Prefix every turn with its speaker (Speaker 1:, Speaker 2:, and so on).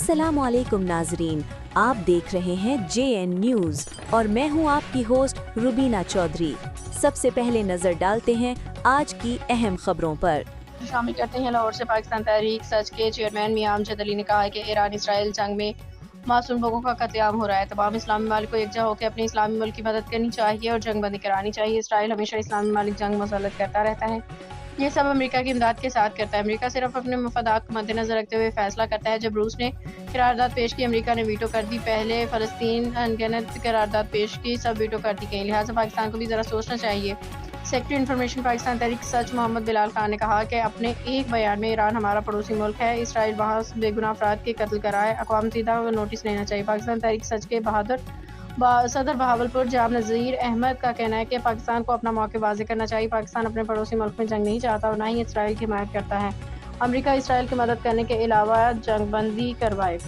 Speaker 1: अस्सलाम वालेकुम नाजरीन, आप देख रहे हैं JN न्यूज़ और मैं हूं आपकी होस्ट रुबीना चौधरी। सबसे पहले नजर डालते हैं आज की अहम खबरों पर।
Speaker 2: शामिल करते हैं। लाहौर से पाकिस्तान तहरीक सच के चेयरमैन मियां अमजद अली ने कहा है कि ईरान इसराइल जंग में मासूम लोगों का कत्लेआम हो रहा है। तमाम इस्लामी ममालिक को एकजा होकर अपने इस्लामी मुल्क की मदद करनी चाहिए और जंग बंदी करानी चाहिए। इसराइल हमेशा इस्लामी ममालिक जंग मुसल्लत करता रहता है, ये सब अमेरिका की इमदाद के साथ करता है। अमेरिका सिर्फ अपने मफादात को मद्देनजर रखते हुए फैसला करता है। जब रूस ने करारदाद पेश की, अमेरिका ने वीटो कर दी। पहले फ़लस्तीन अनगिनत करारदाद पेश की, सब वीटो कर दी गई। लिहाजा पाकिस्तान को भी ज़रा सोचना चाहिए। सेक्रेटरी इन्फॉर्मेशन पाकिस्तान तहरीक सच मोहम्मद बिलाल खान ने कहा कि अपने एक बयान में ईरान हमारा पड़ोसी मुल्क है, इसराइल वहाँ बेगुनाह अफराद के कत्ल कराए, अक़वाम मुत्तहिदा को नोटिस लेना चाहिए। पाकिस्तान तहरीक सच के सदर बहावलपुर जाम नज़ीर अहमद का कहना है कि पाकिस्तान को अपना मौक़िफ़ वाज़ेह करना चाहिए। पाकिस्तान अपने पड़ोसी मुल्क में जंग नहीं चाहता और ना ही इसराइल की हिमायत करता है। अमेरिका इसराइल की मदद करने के अलावा जंग बंदी करवाए।